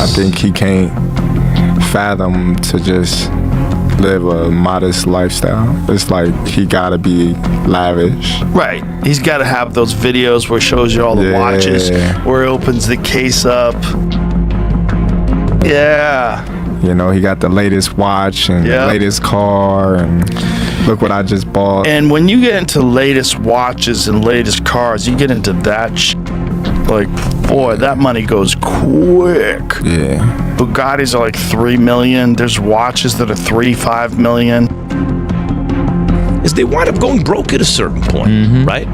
I think he can't fathom to just live a modest lifestyle. It's like he gotta be lavish. Right. He's got to have those videos where he shows you all the watches, where he opens the case up. Yeah. You know, he got the latest watch and the latest car, and look what I just bought. And when you get into latest watches and latest cars, you get into that like, boy, that money goes quick. Yeah. Bugattis are like $3 million. There's watches that are $3-5 million. Is they wind up going broke at a certain point, right?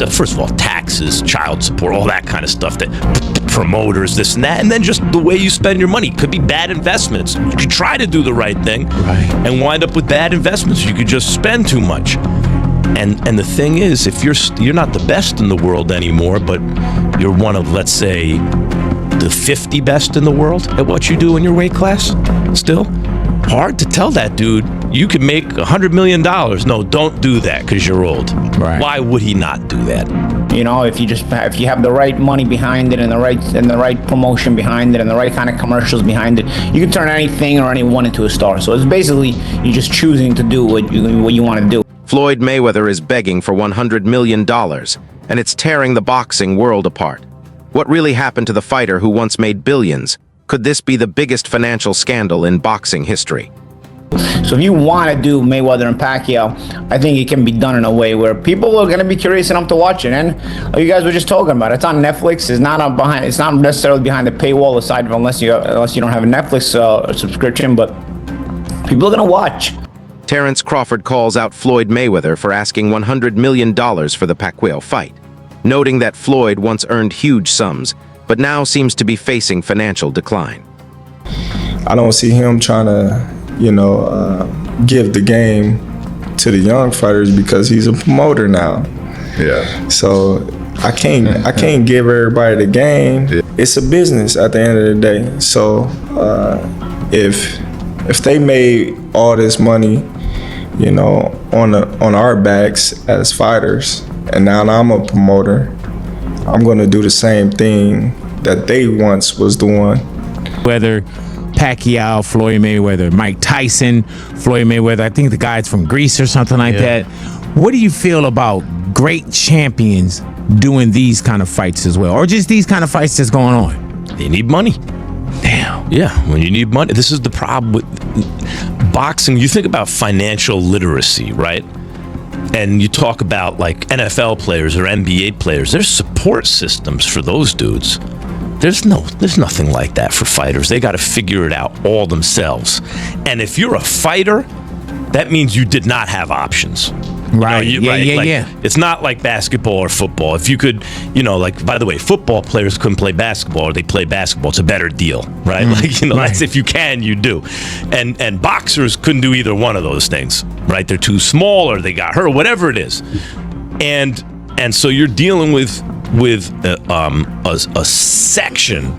First of all, taxes, child support, all that kind of stuff, that promoters, this and that, and then just the way you spend your money. Could be bad investments. You could try to do the right thing and wind up with bad investments. You could just spend too much. And the thing is, if you're not the best in the world anymore, but you're one of, let's say, the 50 best in the world at what you do in your weight class, still hard to tell that dude you can make $100 million. No, don't do that because you're old. Right. Why would he not do that? You know, if you have the right money behind it and the right promotion behind it and the right kind of commercials behind it, you can turn anything or anyone into a star. So it's basically you're just choosing to do what you want to do. Floyd Mayweather is begging for $100 million, and it's tearing the boxing world apart. What really happened to the fighter who once made billions? Could this be the biggest financial scandal in boxing history? So if you want to do Mayweather and Pacquiao, I think it can be done in a way where people are going to be curious enough to watch it. And like you guys were just talking about, it's on Netflix. It's not necessarily behind the paywall, aside from unless you don't have a Netflix subscription. But people are going to watch. Terence Crawford calls out Floyd Mayweather for asking $100 million for the Pacquiao fight, noting that Floyd once earned huge sums, but now seems to be facing financial decline. I don't see him trying to, give the game to the young fighters because he's a promoter now. Yeah. So I can't give everybody the game. Yeah. It's a business at the end of the day. So if they made all this money, on our backs as fighters, and now I'm a promoter, I'm gonna do the same thing that they once was doing. Whether Pacquiao, Floyd Mayweather, Mike Tyson, Floyd Mayweather, I think the guy's from Greece or something like that. What do you feel about great champions doing these kind of fights as well, or just these kind of fights that's going on? They need money. Damn. Yeah, when you need money, this is the problem with boxing. You think about financial literacy, right? And you talk about like NFL players or NBA players. There's support systems for those dudes. There's nothing like that for fighters. They got to figure it out all themselves. And if you're a fighter, that means you did not have options. Right. It's not like basketball or football. If you could, by the way, football players couldn't play basketball, or they play basketball. It's a better deal, right? That's if you can, you do. And boxers couldn't do either one of those things, right? They're too small, or they got hurt, whatever it is. And so you're dealing with a section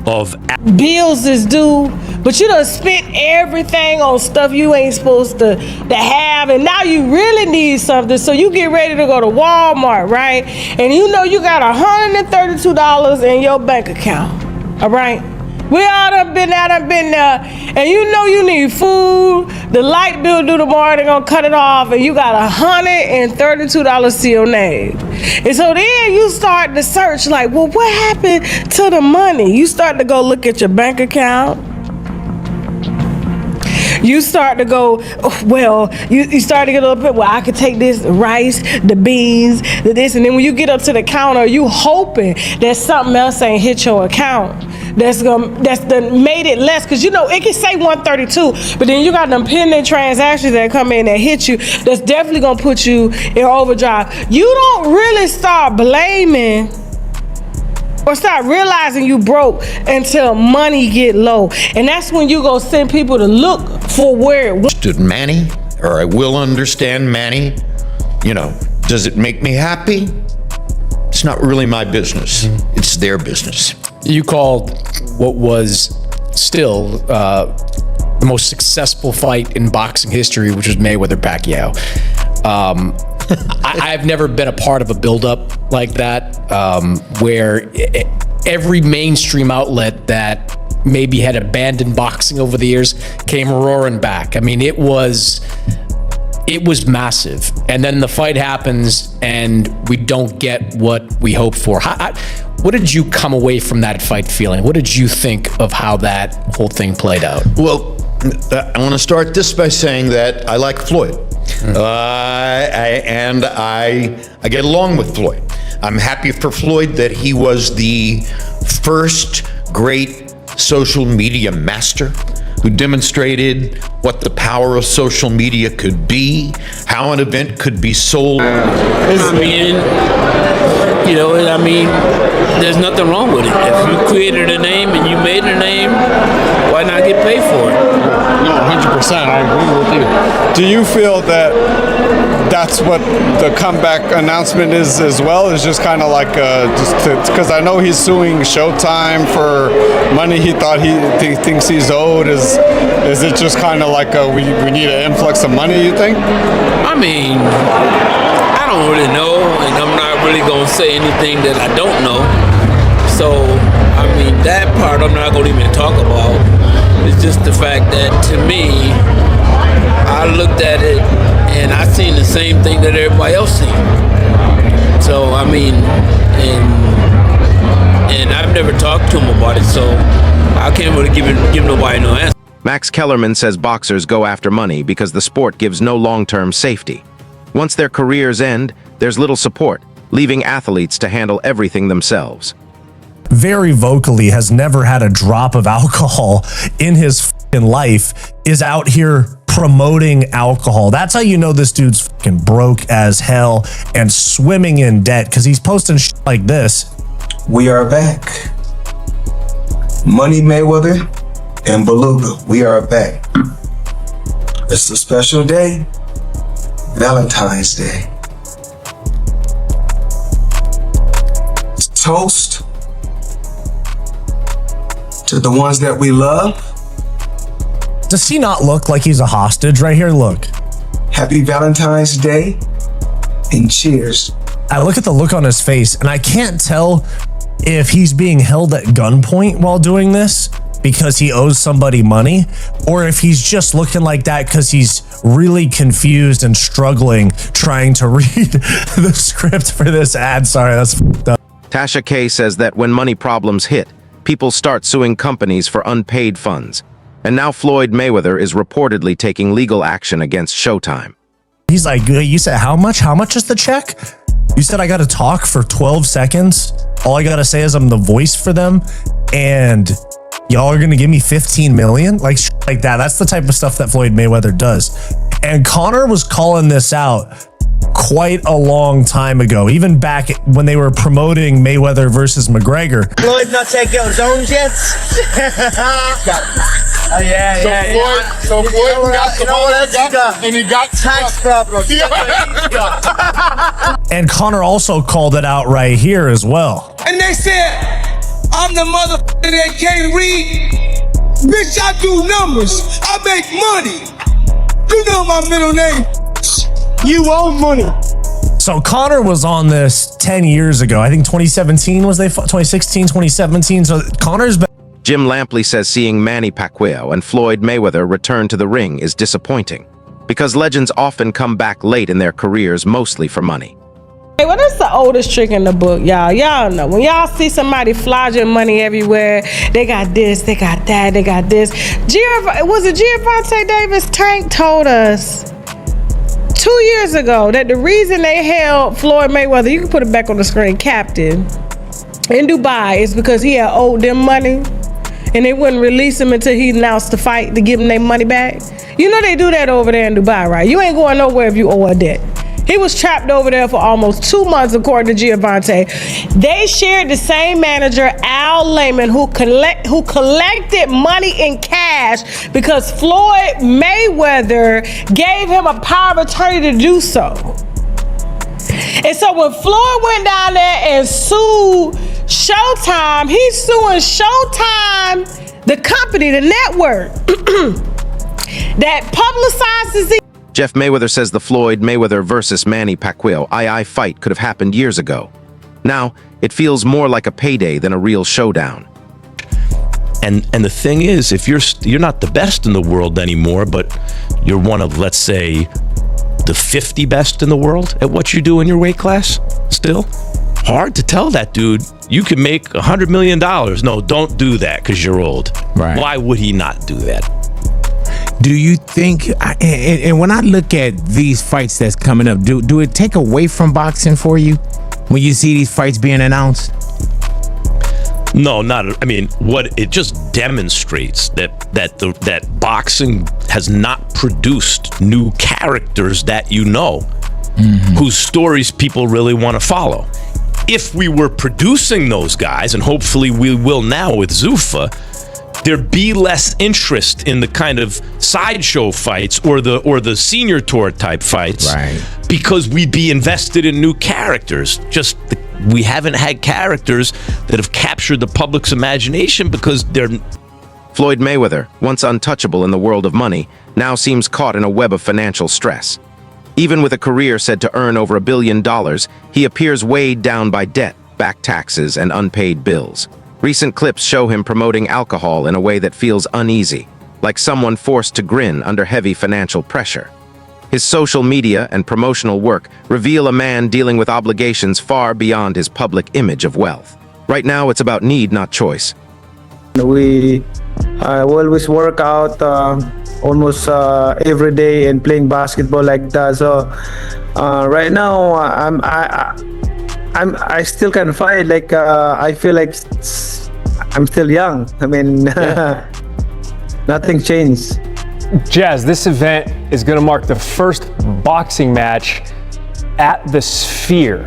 of bills is due, but you done spent everything on stuff you ain't supposed to have, and now you really need something, so you get ready to go to Walmart, right? And you got $132 in your bank account, all right? We all done been there, and you need food. The light bill due tomorrow, they're gonna cut it off, and you got $132 to your name. And so then you start to search, like, well, what happened to the money? You start to go look at your bank account. You start to go, you start to get a little bit, I could take this, the rice, the beans, the this, and then when you get up to the counter, you hoping that something else ain't hit your account. That's made it less, because it can say 132, but then you got them pending transactions that come in that hit you, that's definitely gonna put you in overdrive. You don't really start blaming or start realizing you broke until money get low, and that's when you go send people to look for where it went. Understood Manny, or I will understand Manny. Does it make me happy? It's not really my business. It's their business. You called what was still the most successful fight in boxing history, which was Mayweather-Pacquiao. I've never been a part of a buildup like that, where every mainstream outlet that maybe had abandoned boxing over the years came roaring back. I mean, it was massive. And then the fight happens and we don't get what we hoped for. What did you come away from that fight feeling? What did you think of how that whole thing played out? Well, I want to start this by saying that I like Floyd. And I get along with Floyd. I'm happy for Floyd that he was the first great social media master who demonstrated what the power of social media could be, how an event could be sold. I mean, there's nothing wrong with it. If you created a name and you made a name, why not get paid for it? No, 100%. I agree with you. Do you feel that that's what the comeback announcement is as well? Is just kind of like because I know he's suing Showtime for money he thought he thinks he's owed. Is it just kind of like we need an influx of money, you think? I mean, I don't really know, and I'm not really going to say anything that I don't know. So, I mean, that part I'm not going to even talk about. It's just the fact that, to me, I looked at it and I seen the same thing that everybody else seen. So, I mean, and I've never talked to him about it, so I can't really give nobody no answer. Max Kellerman says boxers go after money because the sport gives no long-term safety. Once their careers end, there's little support, leaving athletes to handle everything themselves. Very vocally has never had a drop of alcohol in his life, is out here promoting alcohol. That's how you know this dude's broke as hell and swimming in debt, because he's posting like this. We are back. Money Mayweather and Beluga, we are back. It's a special day, Valentine's Day. Toast to the ones that we love. Does he not look like he's a hostage right here? Look. Happy Valentine's Day and cheers. I look at the look on his face and I can't tell if he's being held at gunpoint while doing this because he owes somebody money, or if he's just looking like that because he's really confused and struggling trying to read the script for this ad. Sorry, that's fucked up. Tasha K says that when money problems hit, people start suing companies for unpaid funds. And now Floyd Mayweather is reportedly taking legal action against Showtime. He's like, you said how much? How much is the check? You said I got to talk for 12 seconds. All I got to say is I'm the voice for them. And y'all are going to give me 15 million? Like that. That's the type of stuff that Floyd Mayweather does. And Conor was calling this out quite a long time ago, even back when they were promoting Mayweather versus McGregor. Floyd not take your zones yet? So Floyd got tax problems. And Conor also called it out right here as well. And they said, I'm the motherfucker that can't read. Bitch, I do numbers. I make money. You know my middle name. You owe money. So Conor was on this 10 years ago. I think 2017 was 2016, 2017. So Conor's been. Jim Lampley says seeing Manny Pacquiao and Floyd Mayweather return to the ring is disappointing because legends often come back late in their careers, mostly for money. Hey, well, that's the oldest trick in the book, y'all. Y'all know when y'all see somebody flogging money everywhere, they got this, they got that, they got this. Was it Gervonta Davis? Tank told us 2 years ago that the reason they held Floyd Mayweather, you can put it back on the screen, captive in Dubai is because he had owed them money and they wouldn't release him until he announced the fight to give them their money back. You know they do that over there in Dubai, right? You ain't going nowhere if you owe a debt. He was trapped over there for almost 2 months, according to Gervonta. They shared the same manager, Al Layman, who collected money in cash because Floyd Mayweather gave him a power of attorney to do so. And so when Floyd went down there and sued Showtime, he's suing Showtime, the company, the network, that publicizes the. Jeff Mayweather says the Floyd Mayweather versus Manny Pacquiao II fight could have happened years ago. Now, it feels more like a payday than a real showdown. And the thing is, if you're not the best in the world anymore, but you're one of, let's say, the 50 best in the world at what you do in your weight class, still hard to tell that dude you can make $100 million. No, don't do that because you're old. Right. Why would he not do that? Do you think, and when I look at these fights that's coming up, do it take away from boxing for you when you see these fights being announced? No, not. I mean, what it just demonstrates that boxing has not produced new characters that you know, whose stories people really want to follow. If we were producing those guys, and hopefully we will now with Zuffa, there'd be less interest in the kind of sideshow fights or the senior tour type fights, right? Because we'd be invested in new characters. We haven't had characters that have captured the public's imagination because they're... Floyd Mayweather, once untouchable in the world of money, now seems caught in a web of financial stress. Even with a career said to earn over $1 billion, he appears weighed down by debt, back taxes, and unpaid bills. Recent clips show him promoting alcohol in a way that feels uneasy, like someone forced to grin under heavy financial pressure. His social media and promotional work reveal a man dealing with obligations far beyond his public image of wealth. Right now, it's about need, not choice. We always work out almost every day and playing basketball like that. So right now, I still can fight. Like I feel like I'm still young. I mean, nothing changed. Jazz, this event is going to mark the first boxing match at the Sphere.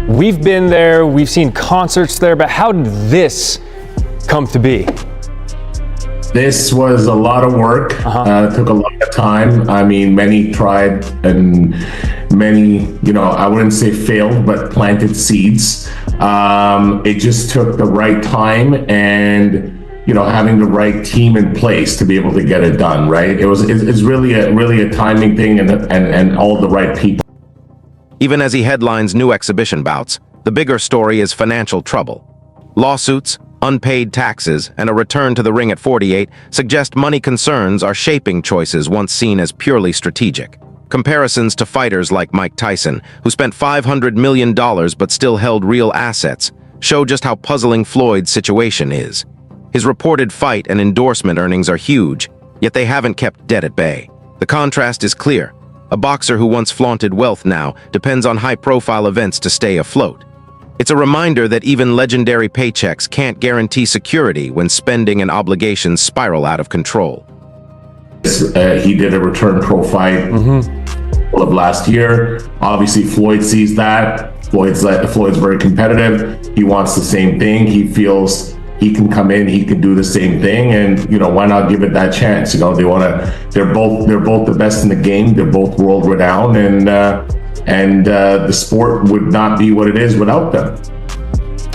We've been there, we've seen concerts there, but how did this come to be? This was a lot of work. It took a lot of time. I mean, many tried and many, I wouldn't say failed, but planted seeds. It just took the right time and having the right team in place to be able to get it done, right? It's really a timing thing and all the right people. Even as he headlines new exhibition bouts, the bigger story is financial trouble. Lawsuits, unpaid taxes, and a return to the ring at 48 suggest money concerns are shaping choices once seen as purely strategic. Comparisons to fighters like Mike Tyson, who spent $500 million but still held real assets, show just how puzzling Floyd's situation is. His reported fight and endorsement earnings are huge, yet they haven't kept debt at bay. The contrast is clear. A boxer who once flaunted wealth now depends on high-profile events to stay afloat. It's a reminder that even legendary paychecks can't guarantee security when spending and obligations spiral out of control. He did a return pro fight of last year. Obviously, Floyd sees that. Floyd's very competitive. He wants the same thing. He feels he can come in, he can do the same thing, and why not give it that chance? They're both the best in the game. They're both world renowned, and the sport would not be what it is without them.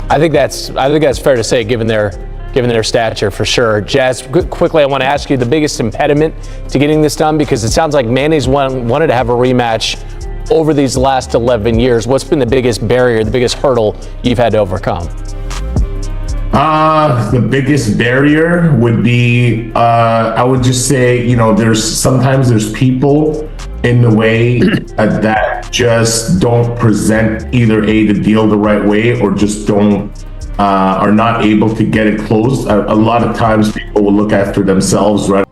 I think that's fair to say, given their stature, for sure. Jazz, quickly, I want to ask you the biggest impediment to getting this done, because it sounds like Manny's wanted to have a rematch over these last 11 years. What's been the biggest barrier, the biggest hurdle you've had to overcome? The biggest barrier would be, I would just say, there's people in the way that just don't present either the deal the right way or just are not able to get it closed. A lot of times people will look after themselves, right?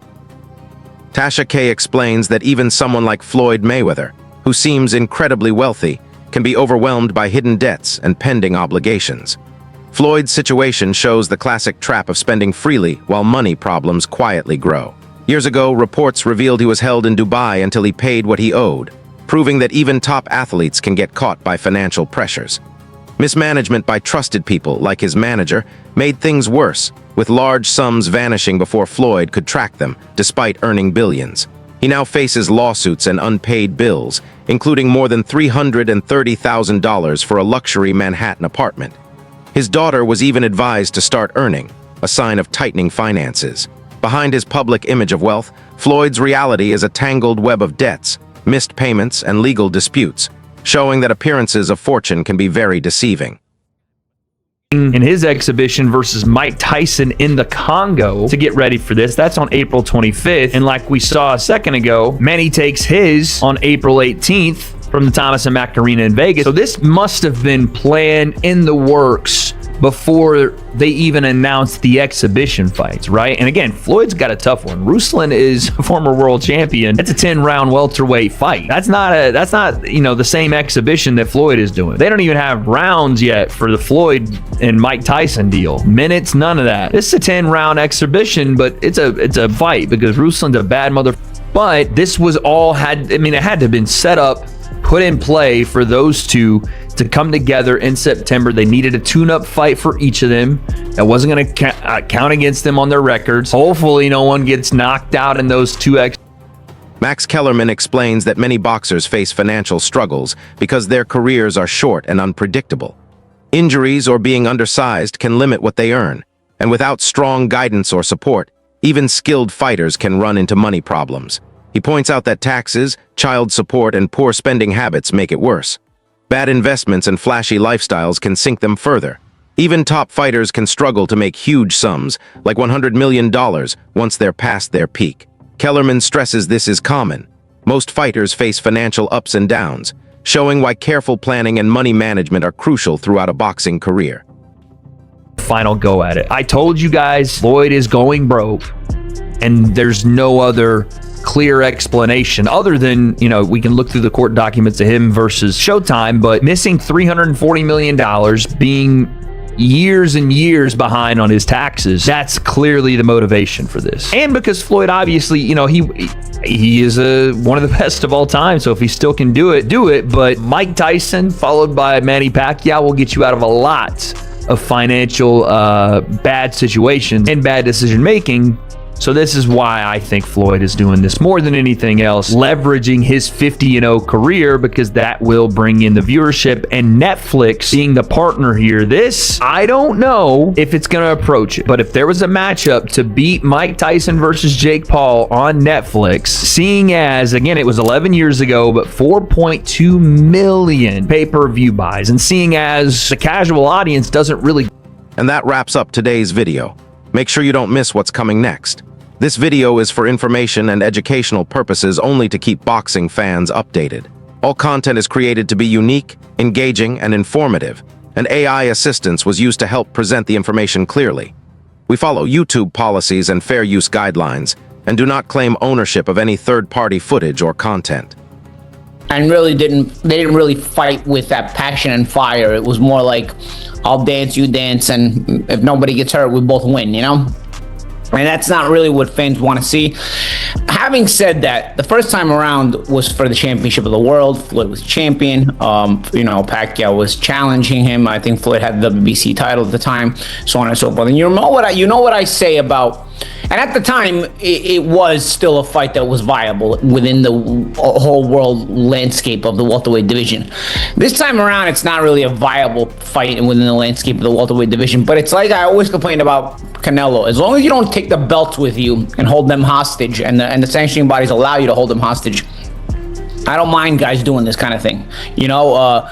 Tasha K explains that even someone like Floyd Mayweather, who seems incredibly wealthy, can be overwhelmed by hidden debts and pending obligations. Floyd's situation shows the classic trap of spending freely while money problems quietly grow. Years ago, reports revealed he was held in Dubai until he paid what he owed, proving that even top athletes can get caught by financial pressures. Mismanagement by trusted people, like his manager, made things worse, with large sums vanishing before Floyd could track them, despite earning billions. He now faces lawsuits and unpaid bills, including more than $330,000 for a luxury Manhattan apartment. His daughter was even advised to start earning, a sign of tightening finances. Behind his public image of wealth, Floyd's reality is a tangled web of debts, missed payments, and legal disputes. showing that appearances of fortune can be very deceiving. In his exhibition versus Mike Tyson in the Congo to get ready for this. That's on April 25th. And like we saw a second ago, Manny takes his on April 18th from the Thomas and Mack Arena in Vegas. So this must have been planned in the works before they even announced the exhibition fights, right? And again, Floyd's got a tough one. Ruslan is a former world champion. It's a 10-round welterweight fight. That's not the same exhibition that Floyd is doing. They don't even have rounds yet for the Floyd and Mike Tyson deal. Minutes, none of that. This is a 10-round exhibition, but it's a fight because Ruslan's a bad mother. But this was all it had to have been set up, put in play for those two to come together in September. They needed a tune-up fight for each of them. That wasn't going to count against them on their records. Hopefully no one gets knocked out in those two Max Kellerman explains that many boxers face financial struggles because their careers are short and unpredictable. Injuries or being undersized can limit what they earn, and without strong guidance or support, even skilled fighters can run into money problems. He points out that taxes, child support, and poor spending habits make it worse. Bad investments and flashy lifestyles can sink them further. Even top fighters can struggle to make huge sums, like $100 million, once they're past their peak. Kellerman stresses this is common. Most fighters face financial ups and downs, showing why careful planning and money management are crucial throughout a boxing career. final go at it. I told you guys Floyd is going broke, and there's no other clear explanation other than, you know, we can look through the court documents of him versus Showtime, but missing $340 million, being years and years behind on his taxes, that's clearly the motivation for this. And because Floyd, obviously, you know, he is one of the best of all time, so if he still can do it. But Mike Tyson followed by Manny Pacquiao will get you out of a lot of financial bad situations and bad decision making. So this is why I think Floyd is doing this more than anything else, leveraging his 50-0 career, because that will bring in the viewership, and Netflix being the partner here. This, I don't know if it's going to approach it, but if there was a matchup to beat Mike Tyson versus Jake Paul on Netflix, seeing as, again, it was 11 years ago, but 4.2 million pay-per-view buys, and seeing as the casual audience doesn't really... And that wraps up today's video. Make sure you don't miss what's coming next. This video is for information and educational purposes only, to keep boxing fans updated. All content is created to be unique, engaging, and informative, and AI assistance was used to help present the information clearly. We follow YouTube policies and fair use guidelines, and do not claim ownership of any third-party footage or content. And they didn't really fight with that passion and fire. It was more like, I'll dance, you dance, and if nobody gets hurt, we both win, you know? And that's not really what fans want to see. Having said that, the first time around was for the championship of the world. Floyd was champion. You know, Pacquiao was challenging him. I think Floyd had the WBC title at the time, so on and so forth. And you know what I say about, and at the time, it was still a fight that was viable within the whole world landscape of the welterweight division. This time around, it's not really a viable fight within the landscape of the welterweight division, but it's like I always complain about Canelo. As long as you don't take the belts with you and hold them hostage, and the sanctioning bodies allow you to hold them hostage, I don't mind guys doing this kind of thing. You know,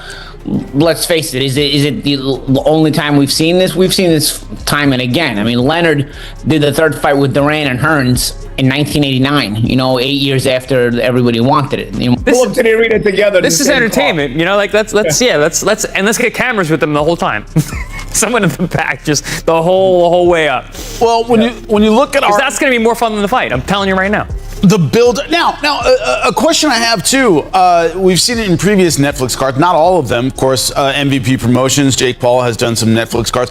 let's face it, is it the only time we've seen this? We've seen this time and again. I mean, Leonard did the third fight with Duran and Hearns in 1989, you know, 8 years after everybody wanted it. You know, pull up to the arena together. This is entertainment, you know, like let's get cameras with them the whole time. Someone in the back, just the whole way up. Well, when you look at that's going to be more fun than the fight. I'm telling you right now. The build now, a question I have too. We've seen it in previous Netflix cards, not all of them, of course. MVP Promotions, Jake Paul has done some Netflix cards.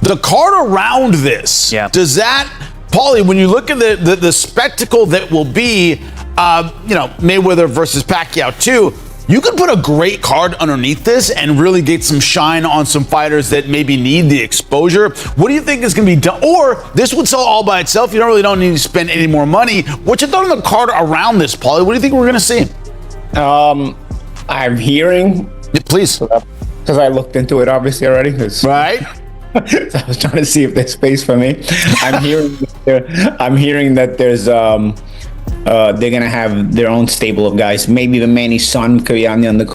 The card around this, does that, Paulie, when you look at the spectacle that will be, you know, Mayweather versus Pacquiao 2, you could put a great card underneath this and really get some shine on some fighters that maybe need the exposure. What do you think is going to be done? Or this would sell all by itself. You don't need to spend any more money. What you thought on the card around this, Paulie? What do you think we're going to see? I'm hearing. Yeah, please. Because I looked into it obviously already. Right. So I was trying to see if there's space for me. I'm hearing that there's they're gonna have their own stable of guys. Maybe the Manny son could be on the